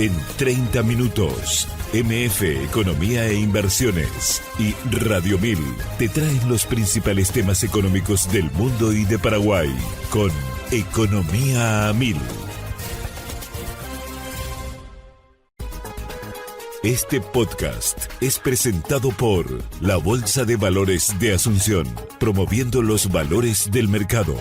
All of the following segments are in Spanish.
En 30 minutos, MF Economía e Inversiones y Radio 1000 te traen los principales temas económicos del mundo y de Paraguay con Economía a 1000. Este podcast es presentado por la Bolsa de Valores de Asunción, promoviendo los valores del mercado.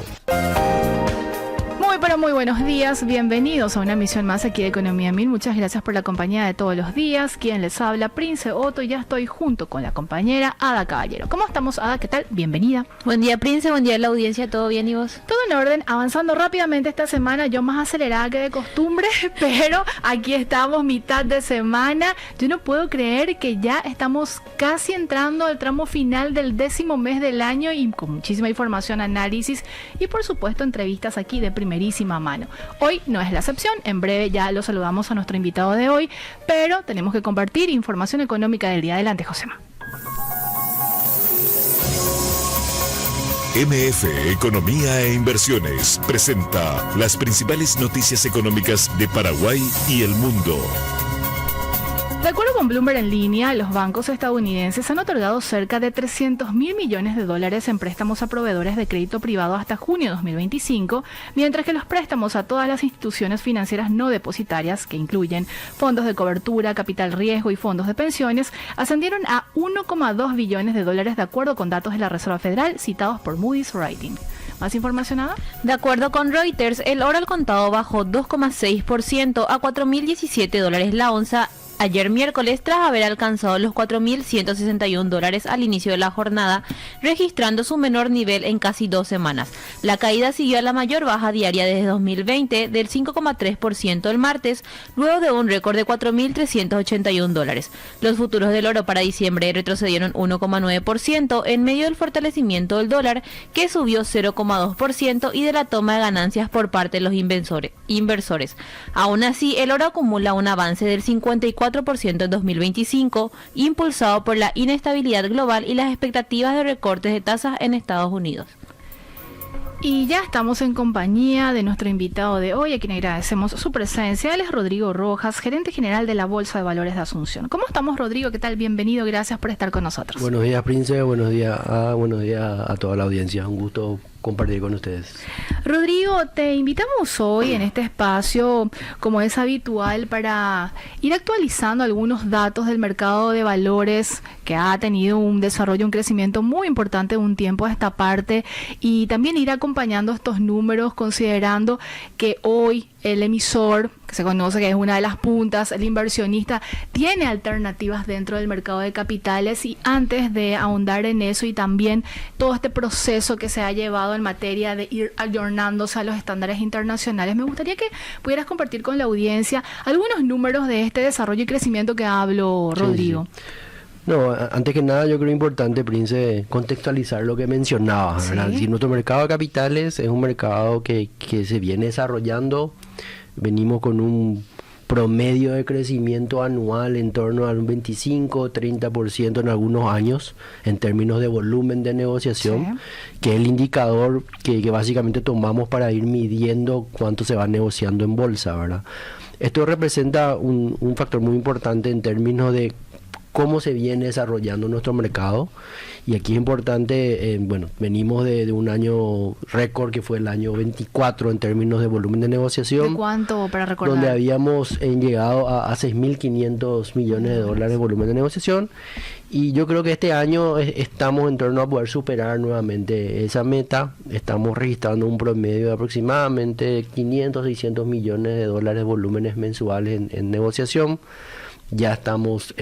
Muy buenos días, bienvenidos a una emisión más aquí de Economía 1000. Muchas gracias por la compañía de todos los días. Quien les habla, Prince Otto, y ya estoy junto con la compañera Ada Caballero. ¿Cómo estamos, Ada? ¿Qué tal? Bienvenida. Buen día, Prince, buen día a la audiencia, ¿todo bien y vos? Todo en orden, avanzando rápidamente esta semana, yo más acelerada que de costumbre, pero aquí estamos, mitad de semana. Yo no puedo creer que ya estamos casi entrando al tramo final del 10º mes del año y con muchísima información, análisis y por supuesto entrevistas aquí de primerísima mano. Hoy no es la excepción, en breve ya lo saludamos a nuestro invitado de hoy, pero tenemos que compartir información económica del día. Adelante, Josema. MF Economía e Inversiones presenta las principales noticias económicas de Paraguay y el mundo. De acuerdo con Bloomberg en línea, los bancos estadounidenses han otorgado cerca de $300 mil millones en préstamos a proveedores de crédito privado hasta junio de 2025, mientras que los préstamos a todas las instituciones financieras no depositarias, que incluyen fondos de cobertura, capital riesgo y fondos de pensiones, ascendieron a $1,2 billones de acuerdo con datos de la Reserva Federal citados por Moody's Rating. ¿Más información, Ada? De acuerdo con Reuters, el oro al contado bajó 2,6% a $4.017 la onza ayer miércoles, tras haber alcanzado los $4.161 al inicio de la jornada, registrando su menor nivel en casi 2 semanas. La caída siguió a la mayor baja diaria desde 2020 del 5,3% el martes, luego de un récord de $4.381. Los futuros del oro para diciembre retrocedieron 1,9% en medio del fortalecimiento del dólar, que subió 0,2% y de la toma de ganancias por parte de los inversores. Aún así, el oro acumula un avance del 54% en 2025, impulsado por la inestabilidad global y las expectativas de recortes de tasas en Estados Unidos. Y ya estamos en compañía de nuestro invitado de hoy, a quien agradecemos su presencia. Él es Rodrigo Rojas, gerente general de la Bolsa de Valores de Asunción. ¿Cómo estamos, Rodrigo? ¿Qué tal? Bienvenido, gracias por estar con nosotros. Buenos días, Prince, buenos días a toda la audiencia. Un gusto compartir con ustedes. Rodrigo, te invitamos hoy en este espacio, como es habitual, para ir actualizando algunos datos del mercado de valores que ha tenido un desarrollo, un crecimiento muy importante de un tiempo a esta parte, y también ir acompañando estos números considerando que hoy el emisor, que se conoce que es una de las puntas, el inversionista, tiene alternativas dentro del mercado de capitales. Y antes de ahondar en eso y también todo este proceso que se ha llevado en materia de ir ayornándose a los estándares internacionales, me gustaría que pudieras compartir con la audiencia algunos números de este desarrollo y crecimiento que habló Rodrigo. Sí. No, antes que nada yo creo importante, Prince, contextualizar lo que mencionabas, Sí. ¿verdad? Si nuestro mercado de capitales es un mercado que se viene desarrollando, venimos con un promedio de crecimiento anual en torno a un 25-30% en algunos años, en términos de volumen de negociación, sí, que es el indicador que básicamente tomamos para ir midiendo cuánto se va negociando en bolsa, ¿verdad? Esto representa un factor muy importante en términos de cómo se viene desarrollando nuestro mercado. Y aquí es importante, venimos de un año récord que fue el año 24 en términos de volumen de negociación. ¿De cuánto, para recordar? Donde habíamos llegado a $6.500 millones de volumen de negociación. Y yo creo que este año estamos en torno a poder superar nuevamente esa meta. Estamos registrando un promedio de aproximadamente 500-600 millones de dólares de volúmenes mensuales en negociación. Ya estamos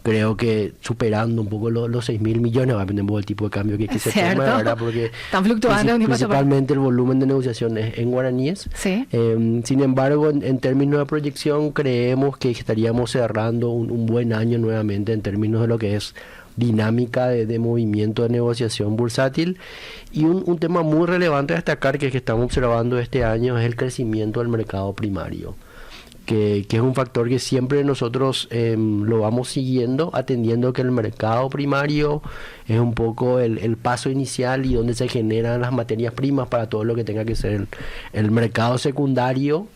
creo que superando un poco los 6.000 millones, va a depender un poco del tipo de cambio que se toma, ¿verdad? Porque están fluctuando principalmente el volumen de negociación es en guaraníes. Sí. Sin embargo, en términos de proyección, creemos que estaríamos cerrando un buen año nuevamente en términos de lo que es dinámica de movimiento de negociación bursátil. Y un tema muy relevante a destacar que estamos observando este año es el crecimiento del mercado primario, que es un factor que siempre nosotros lo vamos siguiendo, atendiendo que el mercado primario es un poco el paso inicial y donde se generan las materias primas para todo lo que tenga que ser el mercado secundario,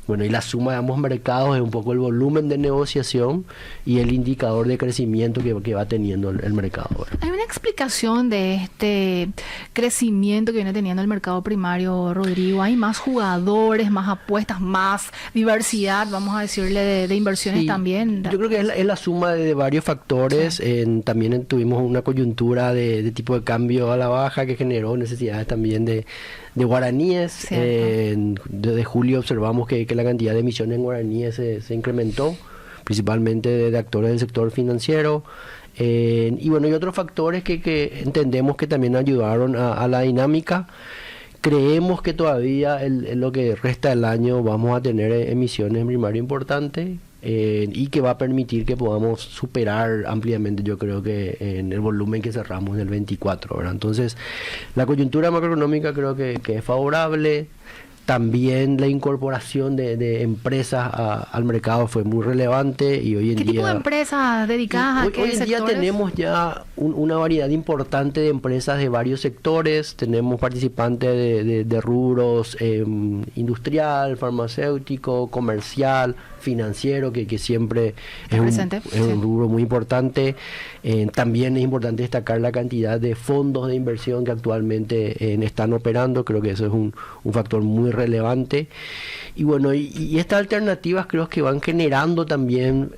Bueno, y la suma de ambos mercados es un poco el volumen de negociación y el indicador de crecimiento que va teniendo el mercado, ¿verdad? ¿Hay una explicación de este crecimiento que viene teniendo el mercado primario, Rodrigo? ¿Hay más jugadores, más apuestas, más diversidad, vamos a decirle, de inversiones también? Yo creo que es la suma de varios factores. Sí. También tuvimos una coyuntura de tipo de cambio a la baja que generó necesidades también de guaraníes. Desde julio observamos que la cantidad de emisiones en guaraníes se incrementó, principalmente de actores del sector financiero. Y bueno, y otros factores que entendemos que también ayudaron a la dinámica. Creemos que todavía en lo que resta del año vamos a tener emisiones en primario importantes, y que va a permitir que podamos superar ampliamente, yo creo que en el volumen que cerramos en el 24, ¿verdad? Entonces, la coyuntura macroeconómica creo que es favorable. También la incorporación de empresas al mercado fue muy relevante y hoy en día... ¿Qué tipo de empresas dedicadas a qué sectores? Hoy en día tenemos ya una variedad importante de empresas de varios sectores. Tenemos participantes de rubros industrial, farmacéutico, comercial, financiero, que siempre es un rubro muy importante. También es importante destacar la cantidad de fondos de inversión que actualmente están operando. Creo que eso es un factor muy relevante. Y bueno, y estas alternativas creo que van generando también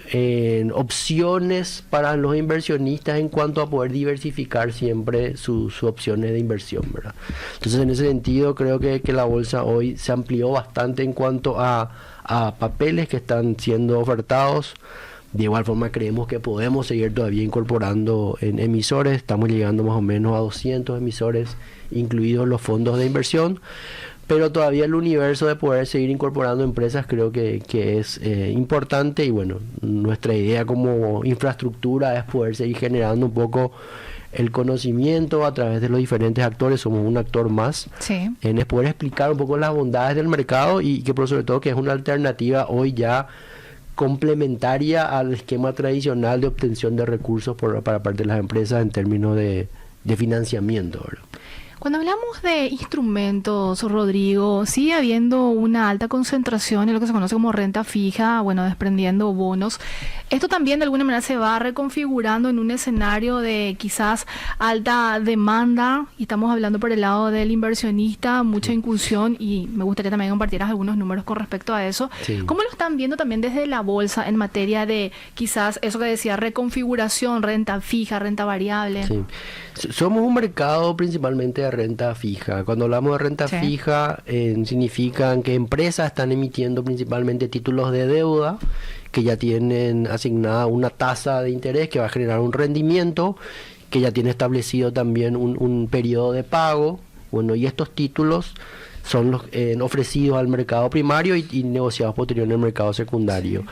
opciones para los inversionistas en cuanto a poder diversificar siempre sus opciones de inversión, ¿verdad? Entonces, en ese sentido, creo que la bolsa hoy se amplió bastante en cuanto a papeles que están siendo ofertados. De igual forma creemos que podemos seguir todavía incorporando en emisores. Estamos llegando más o menos a 200 emisores, incluidos los fondos de inversión, pero todavía el universo de poder seguir incorporando empresas creo que es importante. Y bueno, nuestra idea como infraestructura es poder seguir generando un poco el conocimiento a través de los diferentes actores. Somos un actor más, sí, es poder explicar un poco las bondades del mercado y que por sobre todo que es una alternativa hoy ya complementaria al esquema tradicional de obtención de recursos para parte de las empresas en términos de financiamiento, ¿verdad? Cuando hablamos de instrumentos, Rodrigo, sigue habiendo una alta concentración en lo que se conoce como renta fija, bueno, desprendiendo bonos. Esto también de alguna manera se va reconfigurando en un escenario de quizás alta demanda, y estamos hablando por el lado del inversionista, mucha incursión, y me gustaría también compartieras algunos números con respecto a eso. Sí. ¿Cómo lo están viendo también desde la bolsa en materia de quizás eso que decía, reconfiguración, renta fija, renta variable? Sí. Somos un mercado principalmente de renta fija. Cuando hablamos de renta fija, significan que empresas están emitiendo principalmente títulos de deuda que ya tienen asignada una tasa de interés que va a generar un rendimiento, que ya tiene establecido también un periodo de pago. Bueno, y estos títulos son los ofrecidos al mercado primario y negociados posteriormente en el mercado secundario.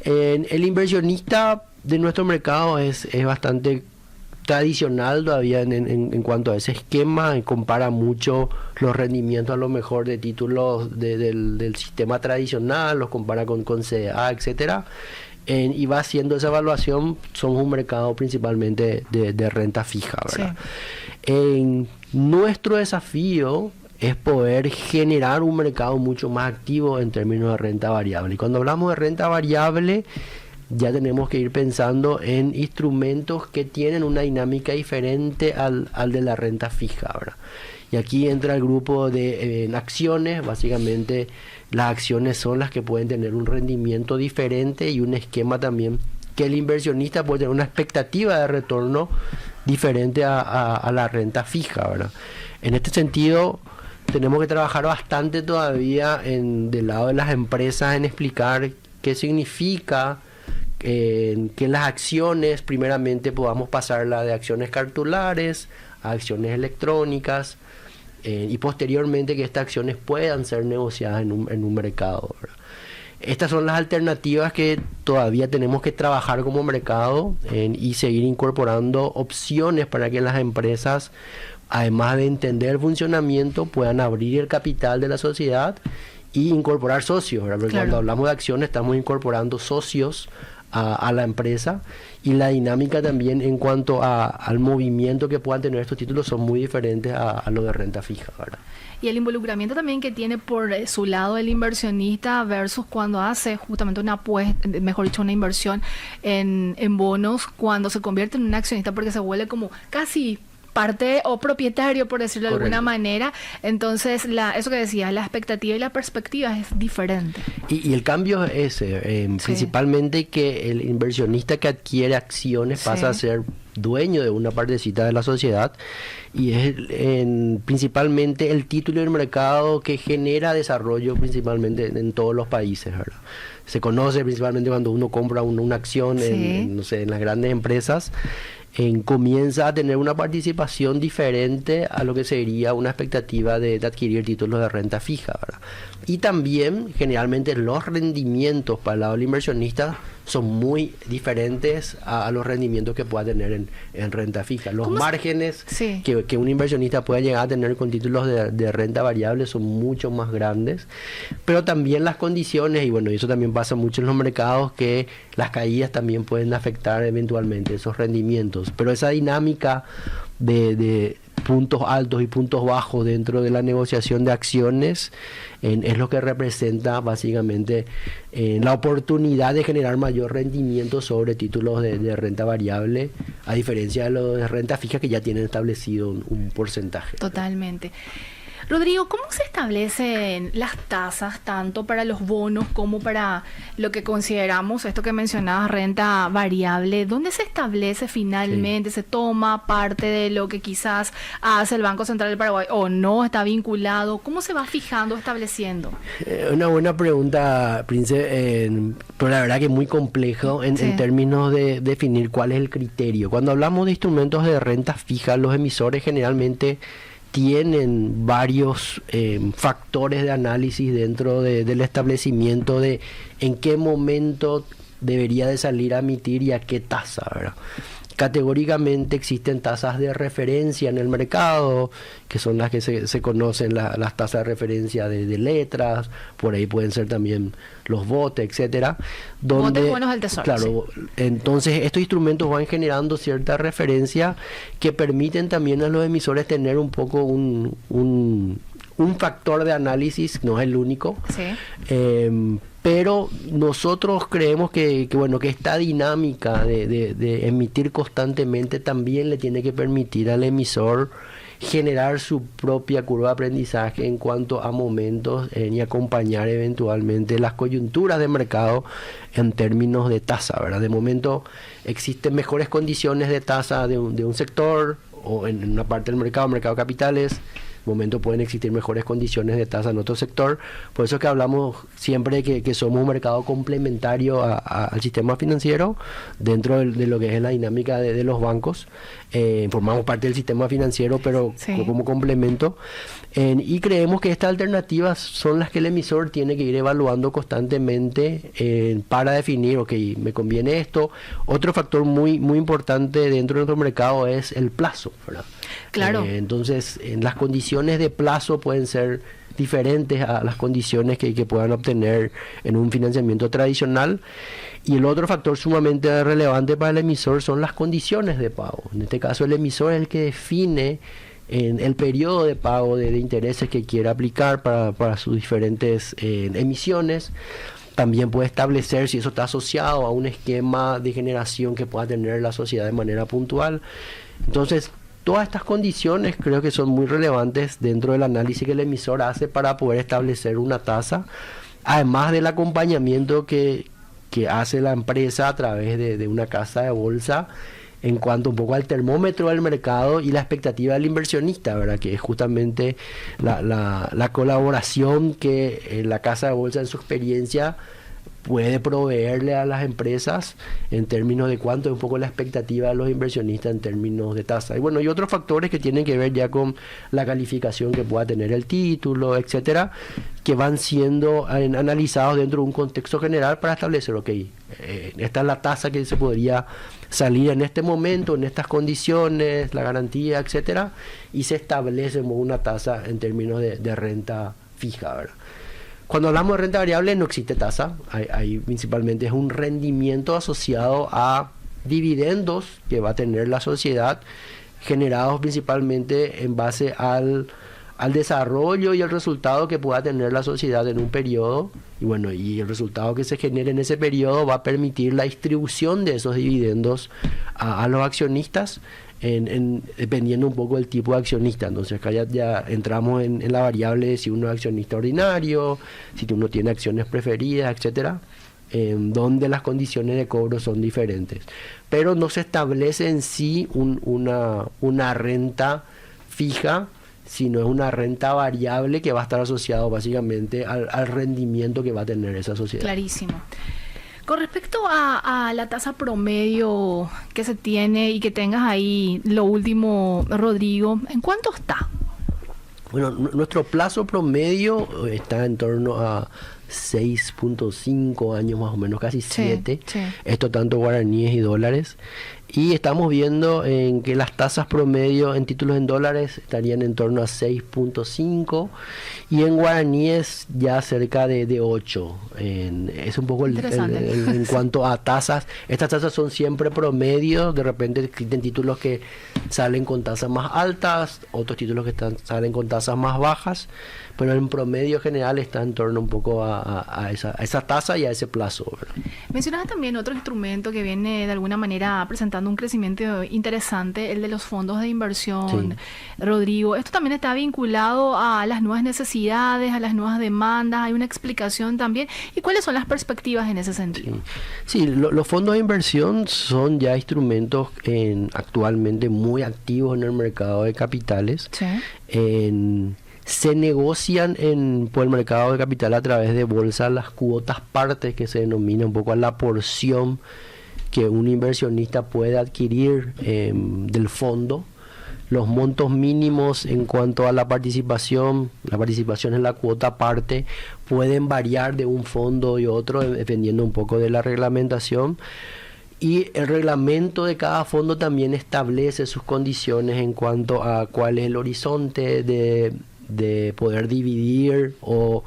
El inversionista de nuestro mercado es bastante tradicional todavía en cuanto a ese esquema. Compara mucho los rendimientos a lo mejor de títulos del sistema tradicional, los compara con CDA, etcétera, y va haciendo esa evaluación. Somos un mercado principalmente de renta fija, ¿verdad? Sí. Nuestro desafío es poder generar un mercado mucho más activo en términos de renta variable. Y cuando hablamos de renta variable, ya tenemos que ir pensando en instrumentos que tienen una dinámica diferente al de la renta fija, ¿verdad? Y aquí entra el grupo de acciones. Básicamente las acciones son las que pueden tener un rendimiento diferente y un esquema también que el inversionista puede tener una expectativa de retorno diferente a la renta fija, ¿verdad? En este sentido, tenemos que trabajar bastante todavía del lado de las empresas en explicar qué significa que las acciones, primeramente podamos pasarla de acciones cartulares a acciones electrónicas, y posteriormente que estas acciones puedan ser negociadas en un mercado, ¿verdad? Estas son las alternativas que todavía tenemos que trabajar como mercado y seguir incorporando opciones para que las empresas, además de entender el funcionamiento, puedan abrir el capital de la sociedad y incorporar socios, ¿verdad? Porque claro, cuando hablamos de acciones estamos incorporando socios a la empresa, y la dinámica también en cuanto al movimiento que puedan tener estos títulos son muy diferentes a lo de renta fija, ¿verdad? Y el involucramiento también que tiene por su lado el inversionista versus cuando hace justamente una apuesta, mejor dicho, una inversión en bonos, cuando se convierte en un accionista porque se vuelve como casi parte o propietario, por decirlo de alguna manera. Entonces, eso que decía, la expectativa y la perspectiva es diferente. Y el cambio es ese, principalmente que el inversionista que adquiere acciones pasa a ser dueño de una partecita de la sociedad, y es principalmente el título del mercado que genera desarrollo principalmente en todos los países, ¿verdad? Se conoce principalmente cuando uno compra una acción no sé, en las grandes empresas, comienza a tener una participación diferente a lo que sería una expectativa de adquirir títulos de renta fija, ¿verdad? Y también generalmente los rendimientos para el lado del inversionista son muy diferentes a los rendimientos que pueda tener en renta fija. Los márgenes que un inversionista pueda llegar a tener con títulos de renta variable son mucho más grandes, pero también las condiciones, y bueno, eso también pasa mucho en los mercados, que las caídas también pueden afectar eventualmente esos rendimientos, pero esa dinámica de puntos altos y puntos bajos dentro de la negociación de acciones es lo que representa básicamente la oportunidad de generar mayor rendimiento sobre títulos de renta variable, a diferencia de los de renta fija que ya tienen establecido un porcentaje. Totalmente. Rodrigo, ¿cómo se establecen las tasas tanto para los bonos como para lo que consideramos, esto que mencionabas, renta variable? ¿Dónde se establece finalmente? ¿Se toma parte de lo que quizás hace el Banco Central del Paraguay o no está vinculado? ¿Cómo se va fijando, estableciendo? Una buena pregunta, Prince, pero la verdad que es muy complejo en términos de definir cuál es el criterio. Cuando hablamos de instrumentos de renta fija, los emisores generalmente tienen varios factores de análisis dentro del establecimiento de en qué momento debería de salir a emitir y a qué tasa, ¿verdad? Categóricamente existen tasas de referencia en el mercado, que son las que se conocen, las tasas de referencia de letras, por ahí pueden ser también los botes, etcétera. Botes buenos del Tesoro. Claro, entonces estos instrumentos van generando cierta referencia que permiten también a los emisores tener un poco un factor de análisis, no es el único. Pero nosotros creemos que esta dinámica de emitir constantemente también le tiene que permitir al emisor generar su propia curva de aprendizaje en cuanto a momentos y acompañar eventualmente las coyunturas de mercado en términos de tasa, ¿verdad? De momento existen mejores condiciones de tasa de un sector o en una parte del mercado de capitales. Momento pueden existir mejores condiciones de tasa en otro sector. Por eso es que hablamos siempre que somos un mercado complementario al sistema financiero dentro de lo que es la dinámica de los bancos. Formamos parte del sistema financiero, pero como complemento. Y creemos que estas alternativas son las que el emisor tiene que ir evaluando constantemente para definir, ok, me conviene esto. Otro factor muy, muy importante dentro de nuestro mercado es el plazo, ¿verdad? Claro. Entonces, las condiciones de plazo pueden ser diferentes a las condiciones que puedan obtener en un financiamiento tradicional. Y el otro factor sumamente relevante para el emisor son las condiciones de pago. En este caso, el emisor es el que define el periodo de pago de intereses que quiera aplicar para sus diferentes emisiones. También puede establecer si eso está asociado a un esquema de generación que pueda tener la sociedad de manera puntual. Entonces, todas estas condiciones creo que son muy relevantes dentro del análisis que el emisor hace para poder establecer una tasa, además del acompañamiento que hace la empresa a través de una casa de bolsa en cuanto un poco al termómetro del mercado y la expectativa del inversionista, ¿verdad? Que es justamente la colaboración que la casa de bolsa en su experiencia puede proveerle a las empresas en términos de cuánto es un poco la expectativa de los inversionistas en términos de tasa. Y bueno, y otros factores que tienen que ver ya con la calificación que pueda tener el título, etcétera, que van siendo analizados dentro de un contexto general para establecer, ok, esta es la tasa que se podría salir en este momento, en estas condiciones, la garantía, etcétera, y se establece una tasa en términos de renta fija, ¿verdad? Cuando hablamos de renta variable no existe tasa, hay principalmente es un rendimiento asociado a dividendos que va a tener la sociedad, generados principalmente en base al desarrollo y el resultado que pueda tener la sociedad en un periodo, y bueno, y el resultado que se genere en ese periodo va a permitir la distribución de esos dividendos a los accionistas, dependiendo un poco del tipo de accionista. Entonces acá ya entramos en la variable de si uno es accionista ordinario, si uno tiene acciones preferidas, etcétera, donde las condiciones de cobro son diferentes. Pero no se establece en sí una renta fija, sino es una renta variable que va a estar asociado básicamente al rendimiento que va a tener esa sociedad. Clarísimo. Con respecto a la tasa promedio que se tiene y que tengas ahí lo último, Rodrigo, ¿en cuánto está? Bueno, nuestro plazo promedio está en torno a 6.5 años más o menos, casi 7. Sí. Esto tanto guaraníes y dólares. Y estamos viendo en que las tasas promedio en títulos en dólares estarían en torno a 6.5 y en guaraníes ya cerca de 8. Es un poco en cuanto a tasas. Estas tasas son siempre promedio. De repente existen títulos que salen con tasas más altas, otros títulos que salen con tasas más bajas, pero en promedio general está en torno un poco a esa tasa y a ese plazo, ¿verdad? Mencionabas también otro instrumento que viene de alguna manera presentando un crecimiento interesante, el de los fondos de inversión. Sí. Rodrigo, esto también está vinculado a las nuevas necesidades, a las nuevas demandas. Hay una explicación también. ¿Y cuáles son las perspectivas en ese sentido? Sí, los fondos de inversión son ya instrumentos actualmente muy activos en el mercado de capitales. Sí. Se negocian por el mercado de capital a través de bolsa las cuotas partes, que se denomina un poco a la porción que un inversionista puede adquirir del fondo. Los montos mínimos en cuanto a la participación en la cuota parte pueden variar de un fondo y otro dependiendo un poco de la reglamentación. Y el reglamento de cada fondo también establece sus condiciones en cuanto a cuál es el horizonte de poder dividir o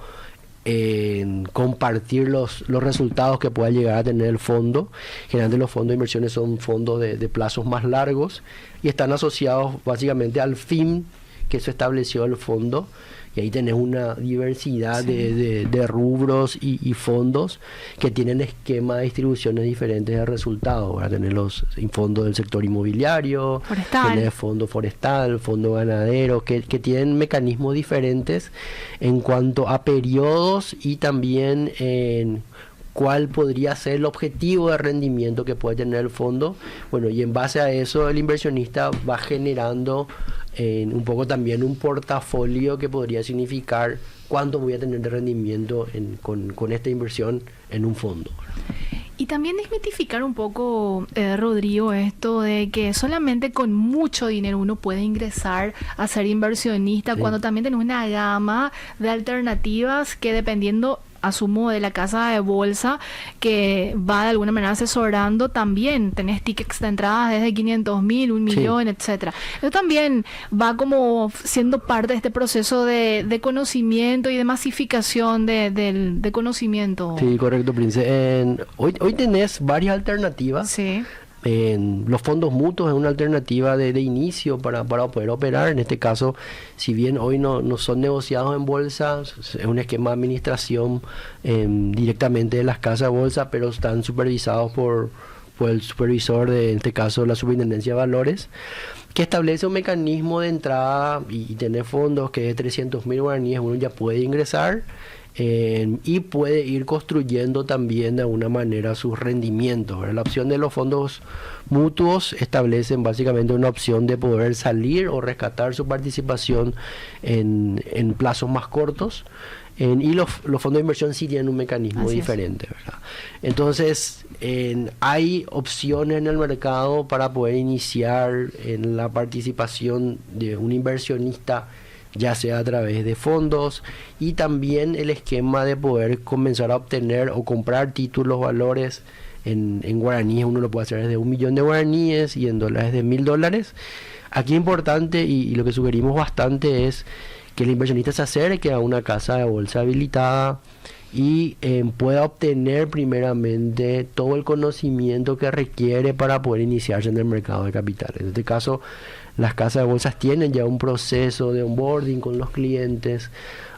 compartir los resultados que pueda llegar a tener el fondo. Generalmente los fondos de inversiones son fondos de plazos más largos y están asociados básicamente al fin que se estableció el fondo, y ahí tenés una diversidad de rubros y fondos que tienen esquemas de distribuciones diferentes de resultados. Van a tener los fondos del sector inmobiliario, tener fondo forestal, fondo ganadero, que tienen mecanismos diferentes en cuanto a periodos y también en cuál podría ser el objetivo de rendimiento que puede tener el fondo. Bueno, y en base a eso el inversionista va generando un poco también un portafolio que podría significar cuánto voy a tener de rendimiento con esta inversión en un fondo. Y también desmitificar un poco, Rodrigo, esto de que solamente con mucho dinero uno puede ingresar a ser inversionista, cuando también tenés una gama de alternativas que, dependiendo, asumo, de la casa de bolsa que va de alguna manera asesorando, también tenés tickets de entradas desde 500.000, 1 millón, etcétera. Eso también va como siendo parte de este proceso de conocimiento y de masificación de conocimiento. Sí, correcto, Prince. Hoy tenés varias alternativas. Sí. Los fondos mutuos es una alternativa de inicio para poder operar. En este caso, si bien hoy no son negociados en bolsa, es un esquema de administración directamente de las casas de bolsa, pero están supervisados por el supervisor en este caso la Superintendencia de Valores, que establece un mecanismo de entrada y tener fondos que de 300.000 guaraníes uno ya puede ingresar. Y puede ir construyendo también de alguna manera sus rendimientos, ¿verdad? La opción de los fondos mutuos establecen básicamente una opción de poder salir o rescatar su participación en plazos más cortos, y los fondos de inversión sí tienen un mecanismo diferente, ¿verdad? Entonces hay opciones en el mercado para poder iniciar en la participación de un inversionista, ya sea a través de fondos, y también el esquema de poder comenzar a obtener o comprar títulos, valores en guaraníes. Uno lo puede hacer desde 1 millón de guaraníes y en dólares de $1.000. Aquí es importante, y lo que sugerimos bastante es que el inversionista se acerque a una casa de bolsa habilitada y pueda obtener primeramente todo el conocimiento que requiere para poder iniciarse en el mercado de capitales. En este caso, las casas de bolsas tienen ya un proceso de onboarding con los clientes,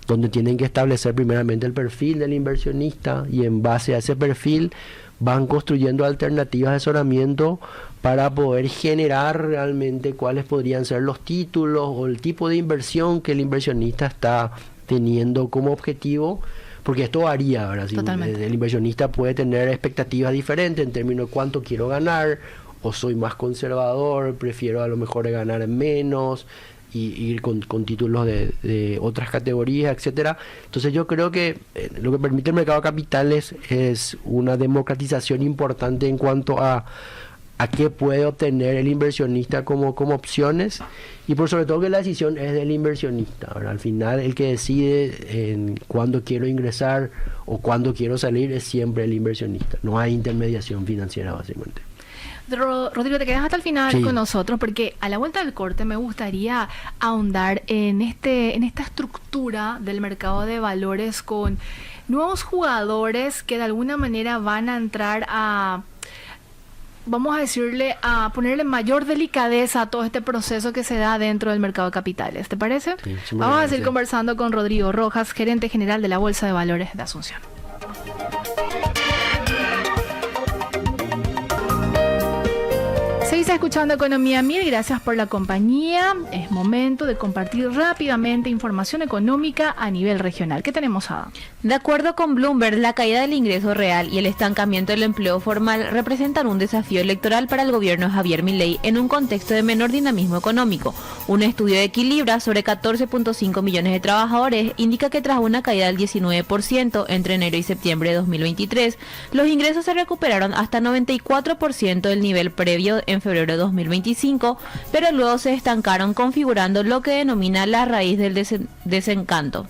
donde tienen que establecer primeramente el perfil del inversionista, y en base a ese perfil van construyendo alternativas de asesoramiento para poder generar realmente cuáles podrían ser los títulos o el tipo de inversión que el inversionista está teniendo como objetivo, porque esto varía, ¿verdad? Si el inversionista puede tener expectativas diferentes en términos de cuánto quiero ganar, o soy más conservador, prefiero a lo mejor ganar menos y ir con títulos de otras categorías, etcétera. Entonces yo creo que lo que permite el mercado de capitales es una democratización importante en cuanto a qué puede obtener el inversionista como opciones, y por sobre todo que la decisión es del inversionista, ¿verdad? Al final el que decide en cuándo quiero ingresar o cuándo quiero salir es siempre el inversionista. No hay intermediación financiera, básicamente. Rodrigo, te quedas hasta el final con nosotros, porque a la vuelta del corte me gustaría ahondar en esta estructura del mercado de valores con nuevos jugadores que de alguna manera van a entrar a, vamos a decirle, a ponerle mayor delicadeza a todo este proceso que se da dentro del mercado de capitales. ¿Te parece? Sí, vamos a seguir conversando con Rodrigo Rojas, gerente general de la Bolsa de Valores de Asunción. Seguís escuchando Economía 1000, gracias por la compañía. Es momento de compartir rápidamente información económica a nivel regional. ¿Qué tenemos, Ada? De acuerdo con Bloomberg, la caída del ingreso real y el estancamiento del empleo formal representan un desafío electoral para el gobierno de Javier Milei en un contexto de menor dinamismo económico. Un estudio de Equilibra sobre 14.5 millones de trabajadores indica que tras una caída del 19% entre enero y septiembre de 2023, los ingresos se recuperaron hasta 94% del nivel previo en febrero de 2025, pero luego se estancaron, configurando lo que denomina la raíz del desencanto.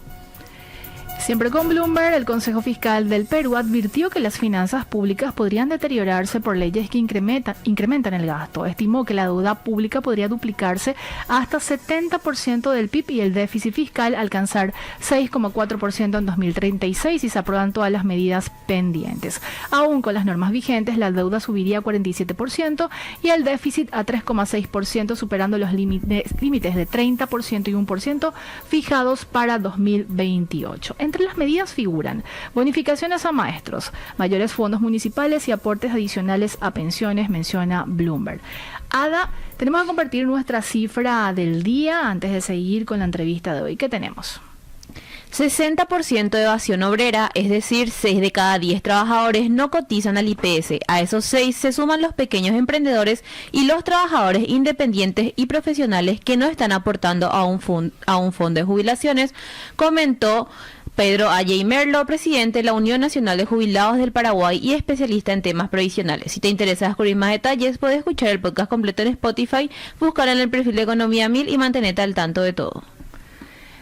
Siempre con Bloomberg, el Consejo Fiscal del Perú advirtió que las finanzas públicas podrían deteriorarse por leyes que incrementan el gasto. Estimó que la deuda pública podría duplicarse hasta 70% del PIB y el déficit fiscal alcanzar 6,4% en 2036 si se aprueban todas las medidas pendientes. Aún con las normas vigentes, la deuda subiría a 47% y el déficit a 3,6%, superando los límites de 30% y 1% fijados para 2028. Entre las medidas figuran bonificaciones a maestros, mayores fondos municipales y aportes adicionales a pensiones, menciona Bloomberg. Ada, tenemos que compartir nuestra cifra del día antes de seguir con la entrevista de hoy. ¿Qué tenemos? 60% de evasión obrera, es decir, 6 de cada 10 trabajadores no cotizan al IPS. A esos 6 se suman los pequeños emprendedores y los trabajadores independientes y profesionales que no están aportando a un fondo de jubilaciones, comentó Pedro Ayey Merlo, presidente de la Unión Nacional de Jubilados del Paraguay y especialista en temas previsionales. Si te interesa descubrir más detalles, puedes escuchar el podcast completo en Spotify, buscar en el perfil de Economía 1000 y mantenerte al tanto de todo.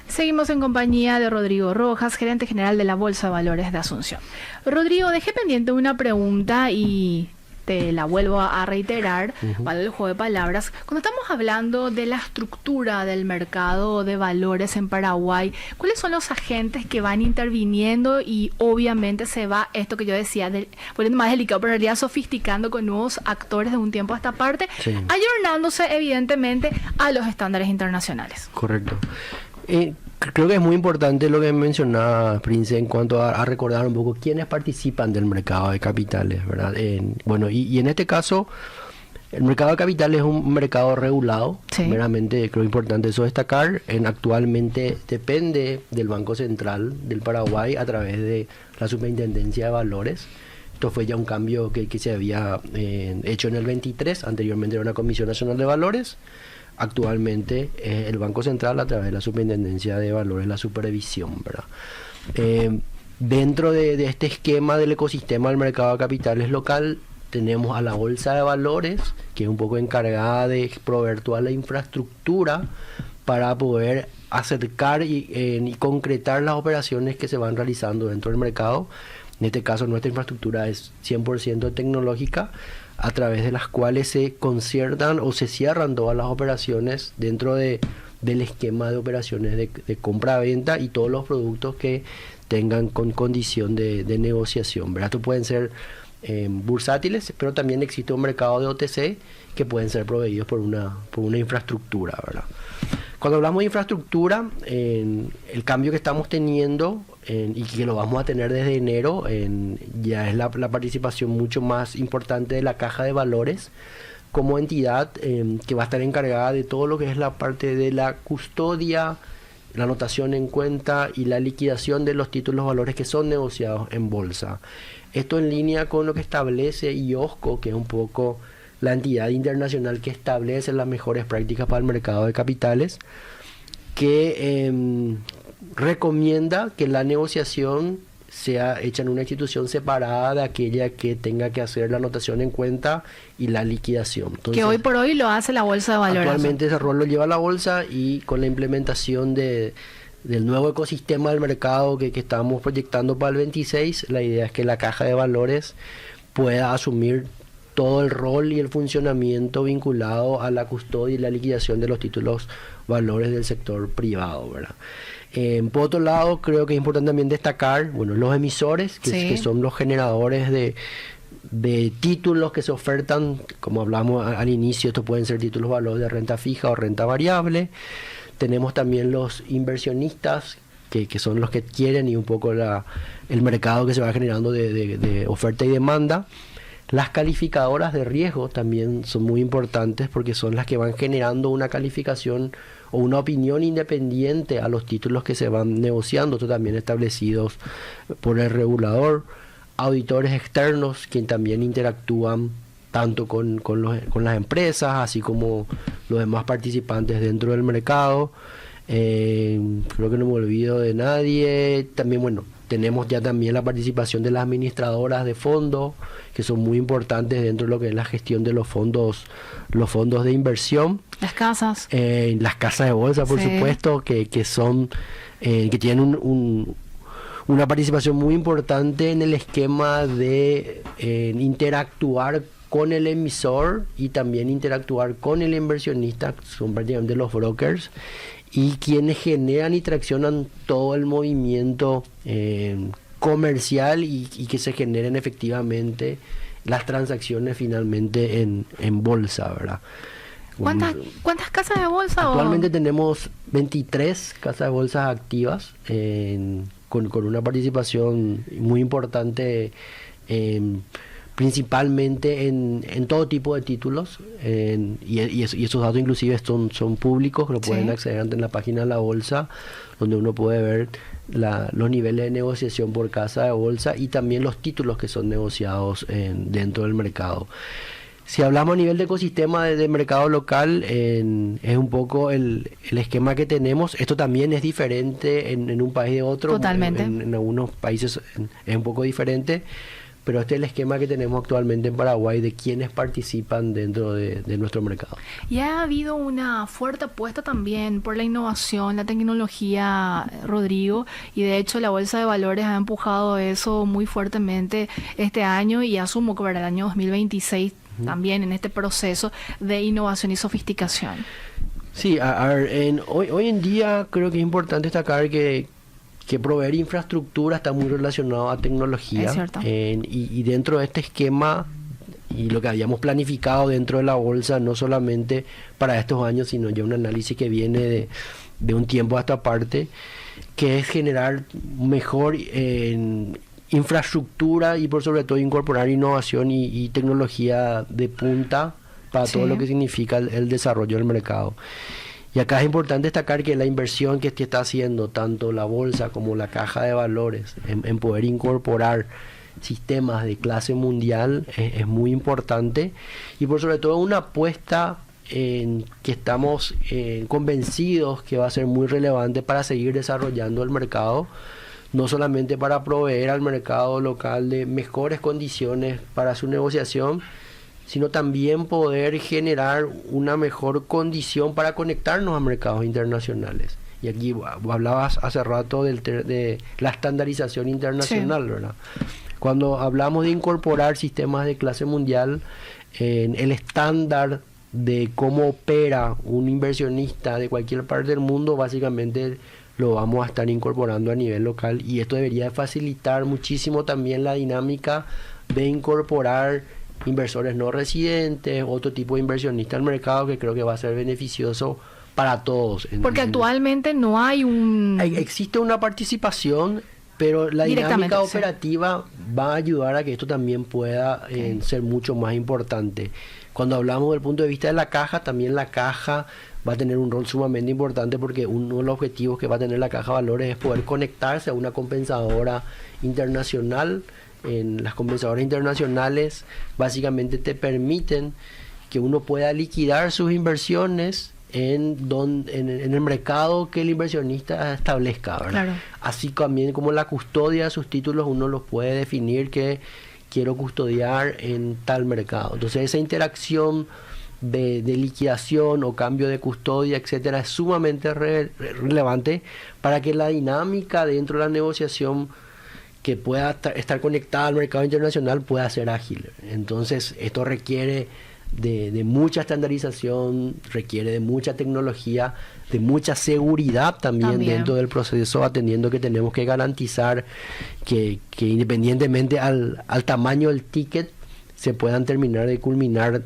Seguimos en compañía de Rodrigo Rojas, gerente general de la Bolsa de Valores de Asunción. Rodrigo, dejé pendiente una pregunta y te la vuelvo a reiterar, para el juego de palabras. Cuando estamos hablando de la estructura del mercado de valores en Paraguay, ¿cuáles son los agentes que van interviniendo? Y obviamente se va esto que yo decía, poniendo más delicado, pero en realidad sofisticando con nuevos actores de un tiempo a esta parte, ayornándose evidentemente a los estándares internacionales. Correcto. Creo que es muy importante lo que mencionaba Prince en cuanto a recordar un poco quiénes participan del mercado de capitales, ¿verdad? Y en este caso, el mercado de capitales es un mercado regulado, meramente creo importante eso destacar. Actualmente depende del Banco Central del Paraguay a través de la Superintendencia de Valores. Esto fue ya un cambio que se había hecho en el 23, anteriormente era una Comisión Nacional de Valores. Actualmente el Banco Central a través de la Superintendencia de Valores, la supervisión, ¿verdad? Dentro de este esquema del ecosistema del mercado de capitales local, tenemos a la Bolsa de Valores, que es un poco encargada de proveer toda la infraestructura para poder acercar y concretar las operaciones que se van realizando dentro del mercado. En este caso, nuestra infraestructura es 100% tecnológica, a través de las cuales se conciertan o se cierran todas las operaciones dentro de del esquema de operaciones de compra-venta y todos los productos que tengan con condición de negociación, ¿verdad? Estos pueden ser bursátiles, pero también existe un mercado de OTC que pueden ser proveídos por una infraestructura, ¿verdad? Cuando hablamos de infraestructura, el cambio que estamos teniendo y que lo vamos a tener desde enero, ya es la participación mucho más importante de la Caja de Valores como entidad que va a estar encargada de todo lo que es la parte de la custodia, la anotación en cuenta y la liquidación de los títulos valores que son negociados en bolsa. Esto en línea con lo que establece IOSCO, que es un poco la entidad internacional que establece las mejores prácticas para el mercado de capitales, que recomienda que la negociación sea hecha en una institución separada de aquella que tenga que hacer la anotación en cuenta y la liquidación. Entonces, que hoy por hoy lo hace la Bolsa de Valores. Actualmente ese rol lo lleva la bolsa, y con la implementación del nuevo ecosistema del mercado que estamos proyectando para el 26, la idea es que la Caja de Valores pueda asumir todo el rol y el funcionamiento vinculado a la custodia y la liquidación de los títulos valores del sector privado, ¿verdad? Por otro lado, creo que es importante también destacar, los emisores, que son los generadores de títulos que se ofertan, como hablamos al inicio. Estos pueden ser títulos valores de renta fija o renta variable. Tenemos también los inversionistas, que son los que quieren, y un poco el mercado que se va generando de oferta y demanda. Las calificadoras de riesgo también son muy importantes, porque son las que van generando una calificación o una opinión independiente a los títulos que se van negociando, estos también establecidos por el regulador. Auditores externos, que también interactúan tanto con las empresas, así como los demás participantes dentro del mercado. Creo que no me olvido de nadie. También, tenemos ya también la participación de las administradoras de fondos, que son muy importantes dentro de lo que es la gestión de los fondos de inversión. Las casas. Las casas de bolsa, por supuesto, que tienen una participación muy importante en el esquema de interactuar con el emisor y también interactuar con el inversionista. Son prácticamente los brokers y quienes generan y traccionan todo el movimiento comercial y que se generen efectivamente las transacciones finalmente en bolsa, ¿verdad? ¿Cuántas casas de bolsa? Actualmente tenemos 23 casas de bolsa activas, con una participación muy importante, principalmente en todo tipo de títulos, y esos datos inclusive son públicos, que lo pueden acceder en la página de la bolsa, donde uno puede ver los niveles de negociación por casa de bolsa y también los títulos que son negociados dentro del mercado. Si hablamos a nivel de ecosistema de mercado local, es un poco el esquema que tenemos. Esto también es diferente en un país de otro. Totalmente. En algunos países es un poco diferente, pero este es el esquema que tenemos actualmente en Paraguay de quienes participan dentro de nuestro mercado. Y ha habido una fuerte apuesta también por la innovación, la tecnología, Rodrigo, y de hecho la Bolsa de Valores ha empujado eso muy fuertemente este año, y asumo que para el año 2026 también en este proceso de innovación y sofisticación. Sí, a ver, hoy en día creo que es importante destacar que proveer infraestructura está muy relacionado a tecnología. Es cierto. Y dentro de este esquema, y lo que habíamos planificado dentro de la bolsa, no solamente para estos años, sino ya un análisis que viene de un tiempo a esta parte, que es generar mejor infraestructura y por sobre todo incorporar innovación y tecnología de punta para todo lo que significa el desarrollo del mercado. Y acá es importante destacar que la inversión que está haciendo tanto la bolsa como la Caja de Valores en poder incorporar sistemas de clase mundial es muy importante, y por sobre todo una apuesta que estamos convencidos que va a ser muy relevante para seguir desarrollando el mercado, no solamente para proveer al mercado local de mejores condiciones para su negociación, sino también poder generar una mejor condición para conectarnos a mercados internacionales. Y aquí hablabas hace rato de la estandarización internacional, ¿verdad? Cuando hablamos de incorporar sistemas de clase mundial, el estándar de cómo opera un inversionista de cualquier parte del mundo, básicamente lo vamos a estar incorporando a nivel local, y esto debería facilitar muchísimo también la dinámica de incorporar inversores no residentes, otro tipo de inversionista al mercado, que creo que va a ser beneficioso para todos. Porque actualmente no hay existe una participación, pero la dinámica operativa va a ayudar a que esto también pueda ser mucho más importante. Cuando hablamos del punto de vista de la caja, también la caja va a tener un rol sumamente importante, porque uno de los objetivos que va a tener la caja de valores es poder conectarse a una compensadora internacional. Las compensadoras internacionales básicamente te permiten que uno pueda liquidar sus inversiones en el mercado que el inversionista establezca, ¿verdad? Claro. Así también como la custodia de sus títulos, uno los puede definir que quiero custodiar en tal mercado. Entonces esa interacción de liquidación o cambio de custodia, etcétera, es sumamente relevante para que la dinámica dentro de la negociación que pueda estar conectada al mercado internacional pueda ser ágil. Entonces esto requiere de mucha estandarización, requiere de mucha tecnología, de mucha seguridad también dentro del proceso, atendiendo que tenemos que garantizar que independientemente al tamaño del ticket se puedan terminar de culminar,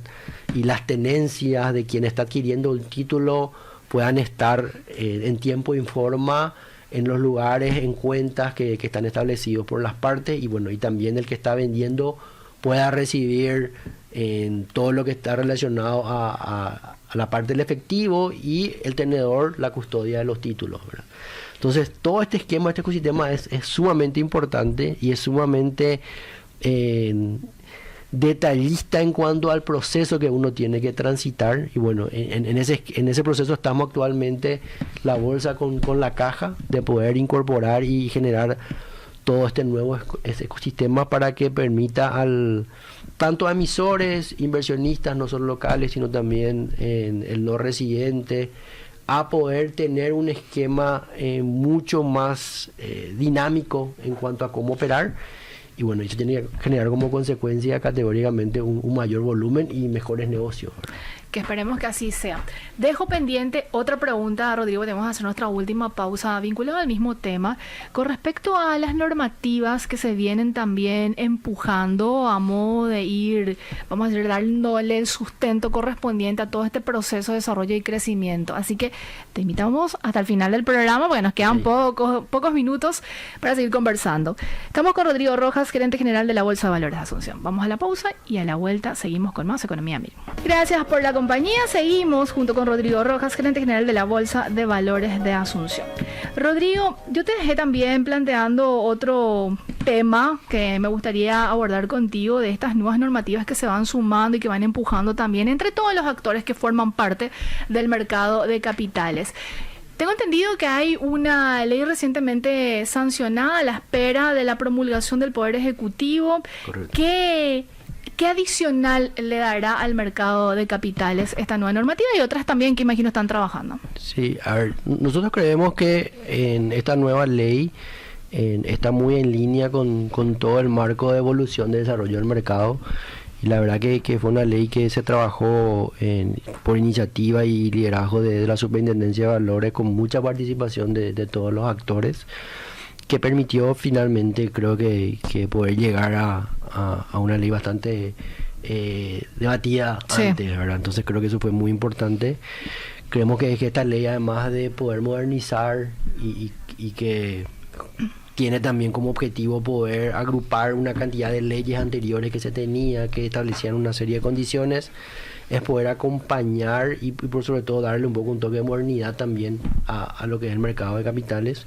y las tenencias de quien está adquiriendo el título puedan estar en tiempo y forma en los lugares, en cuentas que están establecidos por las partes, y bueno, y también el que está vendiendo pueda recibir en todo lo que está relacionado a la parte del efectivo, y el tenedor la custodia de los títulos, ¿verdad? Entonces todo este esquema, este ecosistema es sumamente importante y es sumamente detallista en cuanto al proceso que uno tiene que transitar, y bueno, en ese proceso estamos actualmente la bolsa con la caja de poder incorporar y generar todo este nuevo ecosistema para que permita tanto a emisores, inversionistas no solo locales, sino también el no residente, a poder tener un esquema mucho más dinámico en cuanto a cómo operar. Y bueno, eso tiene que generar como consecuencia categóricamente un mayor volumen y mejores negocios. Que esperemos que así sea. Dejo pendiente otra pregunta, Rodrigo, tenemos que hacer nuestra última pausa vinculada al mismo tema, con respecto a las normativas que se vienen también empujando a modo de ir, vamos a decir, dándole el sustento correspondiente a todo este proceso de desarrollo y crecimiento. Así que te invitamos hasta el final del programa, porque nos quedan pocos minutos para seguir conversando. Estamos con Rodrigo Rojas, gerente general de la Bolsa de Valores de Asunción. Vamos a la pausa y a la vuelta seguimos con más Economía Mil. Gracias por la compañía. Seguimos junto con Rodrigo Rojas, gerente general de la Bolsa de Valores de Asunción. Rodrigo, yo te dejé también planteando otro tema que me gustaría abordar contigo, de estas nuevas normativas que se van sumando y que van empujando también entre todos los actores que forman parte del mercado de capitales. Tengo entendido que hay una ley recientemente sancionada a la espera de la promulgación del Poder Ejecutivo. Correcto. ¿Qué adicional le dará al mercado de capitales esta nueva normativa y otras también que imagino están trabajando? Sí, a ver, nosotros creemos que en esta nueva ley está muy en línea con todo el marco de evolución de desarrollo del mercado, y la verdad que fue una ley que se trabajó por iniciativa y liderazgo de la Superintendencia de Valores, con mucha participación de todos los actores, que permitió finalmente, creo que poder llegar a una ley bastante debatida antes, ¿verdad? Entonces creo que eso fue muy importante. Creemos que esta ley, además de poder modernizar y que tiene también como objetivo poder agrupar una cantidad de leyes anteriores que se tenía, que establecían una serie de condiciones, es poder acompañar y por sobre todo darle un poco un toque de modernidad también a lo que es el mercado de capitales.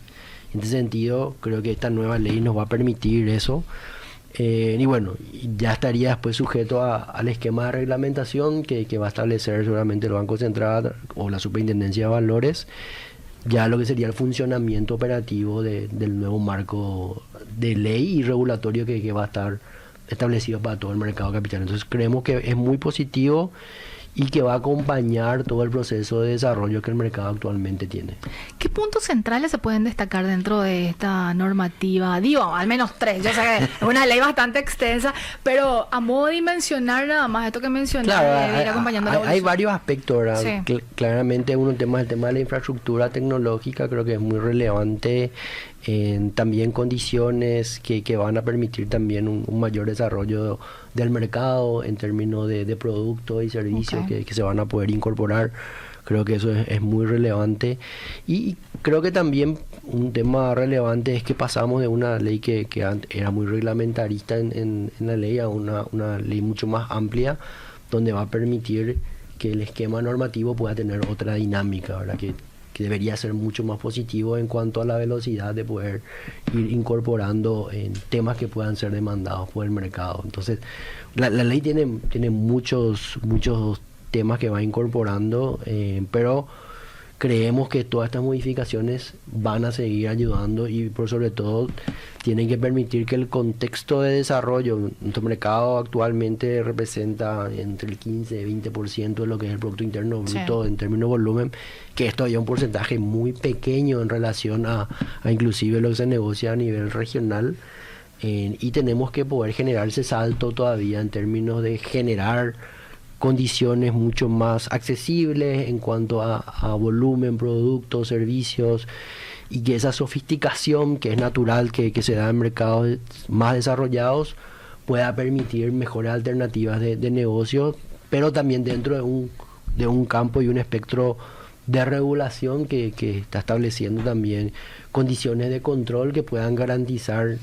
En ese sentido, creo que esta nueva ley nos va a permitir eso. Y bueno, ya estaría después sujeto al esquema de reglamentación que va a establecer seguramente el Banco Central o la Superintendencia de Valores, ya lo que sería el funcionamiento operativo del nuevo marco de ley y regulatorio que va a estar establecido para todo el mercado de capital. Entonces creemos que es muy positivo y que va a acompañar todo el proceso de desarrollo que el mercado actualmente tiene. ¿Qué puntos centrales se pueden destacar dentro de esta normativa? Digo, al menos 3. Yo sé que es una ley bastante extensa, pero a modo de dimensionar nada más esto que mencioné, de ir acompañando la hay varios aspectos, ¿verdad? Sí. Claramente el tema de la infraestructura tecnológica creo que es muy relevante. También condiciones que van a permitir también un mayor desarrollo del mercado en términos de productos y servicios que se van a poder incorporar. Creo que eso es muy relevante. Y creo que también un tema relevante es que pasamos de una ley que era muy reglamentarista en la ley a una ley mucho más amplia, donde va a permitir que el esquema normativo pueda tener otra dinámica, ¿verdad? Que debería ser mucho más positivo en cuanto a la velocidad de poder ir incorporando en temas que puedan ser demandados por el mercado. Entonces, la ley tiene muchos temas que va incorporando, pero creemos que todas estas modificaciones van a seguir ayudando y por sobre todo tienen que permitir que el contexto de desarrollo, nuestro mercado actualmente representa entre el 15 y 20% de lo que es el Producto Interno Bruto en términos de volumen, que esto es un porcentaje muy pequeño en relación a inclusive lo que se negocia a nivel regional, y tenemos que poder generar ese salto todavía en términos de generar condiciones mucho más accesibles en cuanto a volumen, productos, servicios, y que esa sofisticación que es natural que se da en mercados más desarrollados pueda permitir mejores alternativas de negocio, pero también dentro de un campo y un espectro de regulación que está estableciendo también condiciones de control que puedan garantizar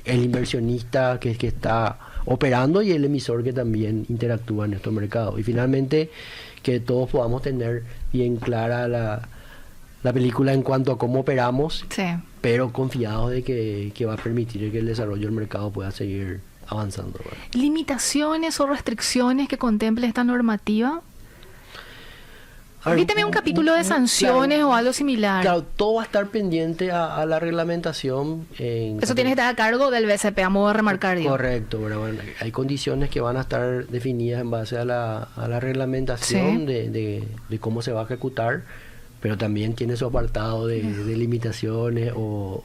el inversionista que está operando y el emisor que también interactúa en estos mercados. Y finalmente, que todos podamos tener bien clara la película en cuanto a cómo operamos, pero confiados de que va a permitir que el desarrollo del mercado pueda seguir avanzando, ¿verdad? ¿Limitaciones o restricciones que contemple esta normativa? ¿Vi también un capítulo de sanciones o algo similar? Claro, todo va a estar pendiente a la reglamentación. Eso tiene que estar a cargo del BCP, a modo de remarcar. Correcto, pero bueno, hay condiciones que van a estar definidas en base a la reglamentación de cómo se va a ejecutar, pero también tiene su apartado de limitaciones o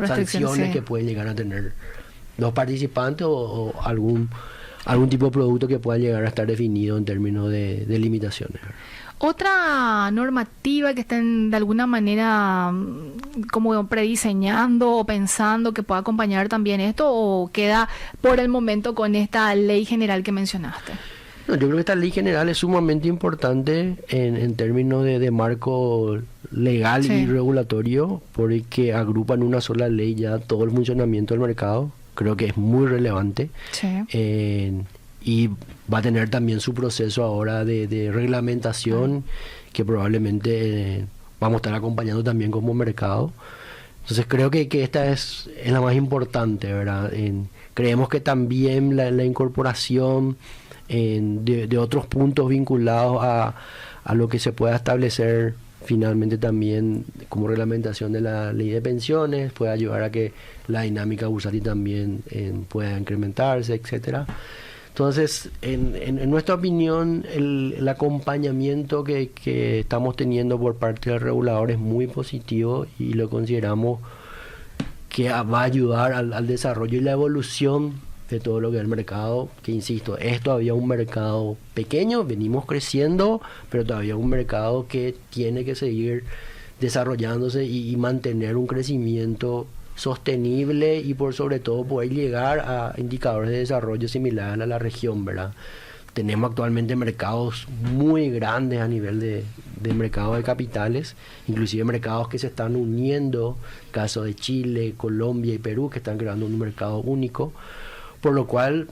sanciones que pueden llegar a tener los participantes o algún tipo de producto que pueda llegar a estar definido en términos de limitaciones. Otra normativa que estén de alguna manera como prediseñando o pensando que pueda acompañar también esto, o queda por el momento con esta ley general que mencionaste? No, yo creo que esta ley general es sumamente importante en términos de marco legal y regulatorio, porque agrupa en una sola ley ya todo el funcionamiento del mercado. Creo que es muy relevante. Y va a tener también su proceso ahora de reglamentación que probablemente vamos a estar acompañando también como mercado. Entonces creo que esta es la más importante, ¿verdad? Creemos que también la incorporación de otros puntos vinculados a lo que se pueda establecer finalmente también como reglamentación de la ley de pensiones puede ayudar a que la dinámica bursátil también pueda incrementarse, etcétera. Entonces, en nuestra opinión, el acompañamiento que estamos teniendo por parte del regulador es muy positivo y lo consideramos que va a ayudar al desarrollo y la evolución de todo lo que es el mercado, que insisto, es todavía un mercado pequeño, venimos creciendo, pero todavía un mercado que tiene que seguir desarrollándose y mantener un crecimiento sostenible y por sobre todo poder llegar a indicadores de desarrollo similares a la región, ¿verdad? Tenemos actualmente mercados muy grandes a nivel de mercado de capitales, inclusive mercados que se están uniendo, caso de Chile, Colombia y Perú, que están creando un mercado único, por lo cual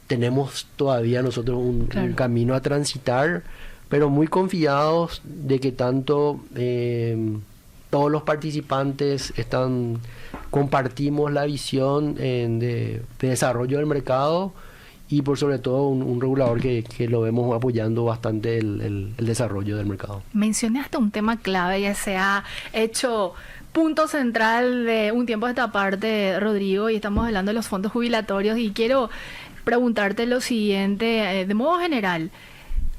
tenemos todavía nosotros un camino a transitar, pero muy confiados de que tanto todos los participantes compartimos la visión de desarrollo del mercado y por sobre todo un regulador que lo vemos apoyando bastante el desarrollo del mercado. Mencionaste un tema clave que se ha hecho punto central de un tiempo a esta parte, Rodrigo, y estamos hablando de los fondos jubilatorios y quiero preguntarte lo siguiente, de modo general.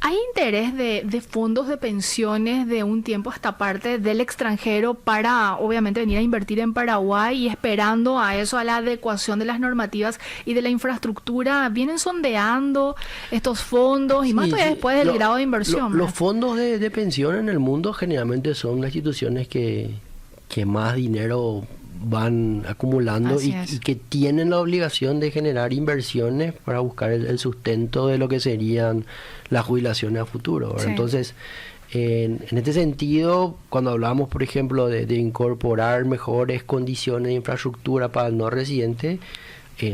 ¿Hay interés de fondos de pensiones de un tiempo a esta parte del extranjero para, obviamente, venir a invertir en Paraguay y esperando a eso, a la adecuación de las normativas y de la infraestructura? ¿Vienen sondeando estos fondos? Y más todavía después del grado de inversión. Los fondos de pensión en el mundo generalmente son las instituciones que más dinero van acumulando y que tienen la obligación de generar inversiones para buscar el sustento de lo que serían las jubilaciones a futuro, ¿verdad? Sí. Entonces, en este sentido, cuando hablamos, por ejemplo, de incorporar mejores condiciones de infraestructura para el no residente,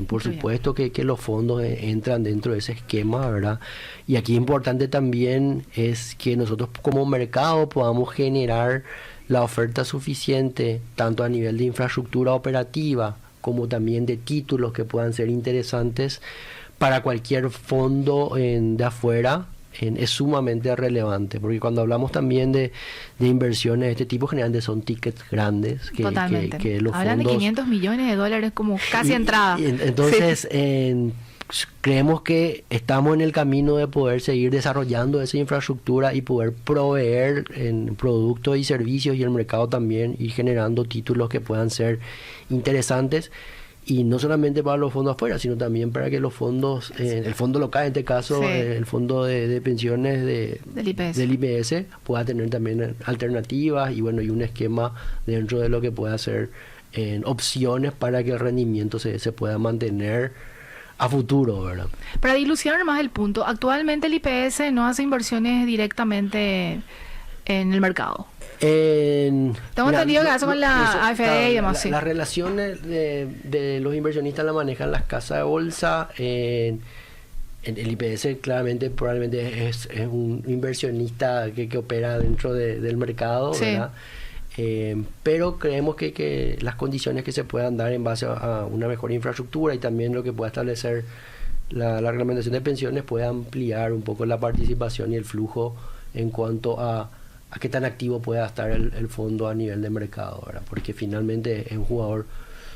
por supuesto que los fondos entran dentro de ese esquema, ¿verdad? Y aquí importante también es que nosotros como mercado podamos generar la oferta suficiente, tanto a nivel de infraestructura operativa como también de títulos que puedan ser interesantes para cualquier fondo de afuera. Es sumamente relevante, porque cuando hablamos también de inversiones de este tipo, generalmente son tickets grandes. Totalmente. Que los hablan fondos, de 500 millones de dólares como casi entrada. Entonces, creemos que estamos en el camino de poder seguir desarrollando esa infraestructura y poder proveer en productos y servicios, y el mercado también, y generando títulos que puedan ser interesantes. Y no solamente para los fondos afuera, sino también para que los fondos, el fondo local en este caso, el fondo de pensiones del IPS pueda tener también alternativas y bueno, y un esquema dentro de lo que pueda ser opciones para que el rendimiento se pueda mantener a futuro, ¿verdad? Para dilucidar más el punto, actualmente el IPS no hace inversiones directamente en el mercado. Tengo entendido que hace con la AFD y demás. Las relaciones de los inversionistas la manejan las casas de bolsa. En el IPS claramente probablemente es un inversionista que opera dentro del mercado, ¿verdad? Pero creemos que las condiciones que se puedan dar en base a una mejor infraestructura y también lo que pueda establecer la reglamentación de pensiones puede ampliar un poco la participación y el flujo en cuanto a qué tan activo pueda estar el fondo a nivel de mercado, ¿verdad? Porque finalmente es un jugador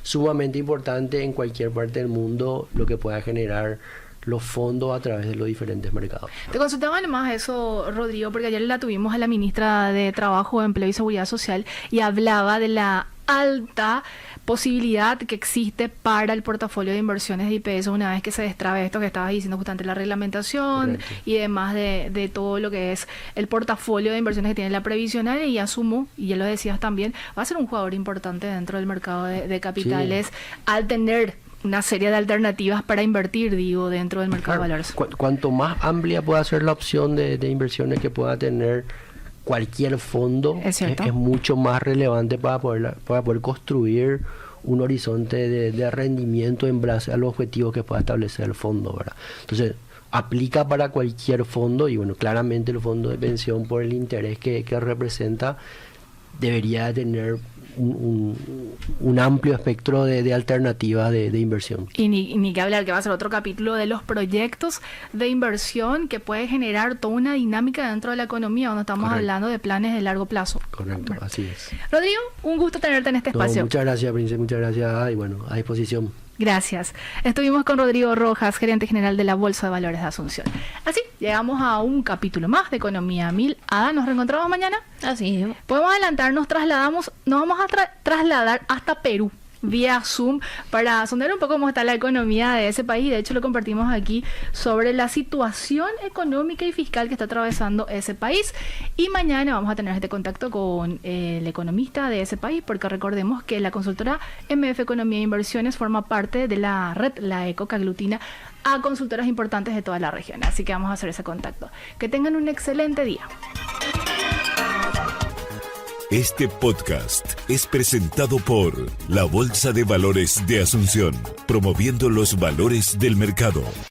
sumamente importante en cualquier parte del mundo, lo que pueda generar los fondos a través de los diferentes mercados. Te consultaba nomás eso, Rodrigo, porque ayer la tuvimos a la ministra de Trabajo, Empleo y Seguridad Social y hablaba de la alta posibilidad que existe para el portafolio de inversiones de IPS una vez que se destrabe esto que estabas diciendo, justamente la reglamentación. Correcto. Y demás de todo lo que es el portafolio de inversiones que tiene la previsional, y asumo, y ya lo decías también, va a ser un jugador importante dentro del mercado de capitales, al tener una serie de alternativas para invertir, digo, dentro del mercado de valores. Cuanto más amplia pueda ser la opción de inversiones que pueda tener cualquier fondo, es mucho más relevante para poder construir un horizonte de rendimiento en base a los objetivos que pueda establecer el fondo, ¿verdad? Entonces, aplica para cualquier fondo y bueno, claramente el fondo de pensión, por el interés que representa, debería tener un amplio espectro de alternativas de inversión. Y ni que hablar, que va a ser otro capítulo de los proyectos de inversión que puede generar toda una dinámica dentro de la economía, donde estamos hablando de planes de largo plazo. Correcto, así es. Rodrigo, un gusto tenerte en este espacio. Muchas gracias, Prince, muchas gracias, y bueno, a disposición. Gracias. Estuvimos con Rodrigo Rojas, gerente general de la Bolsa de Valores de Asunción. Así, llegamos a un capítulo más de Economía 1000. Ada, ¿nos reencontramos mañana? Así es. Podemos adelantar, nos vamos a trasladar hasta Perú vía Zoom para sondar un poco cómo está la economía de ese país. De hecho, lo compartimos aquí sobre la situación económica y fiscal que está atravesando ese país. Y mañana vamos a tener este contacto con el economista de ese país, porque recordemos que la consultora MF Economía e Inversiones forma parte de la red, la ECO, que aglutina a consultoras importantes de toda la región. Así que vamos a hacer ese contacto. Que tengan un excelente día. Este podcast es presentado por la Bolsa de Valores de Asunción, promoviendo los valores del mercado.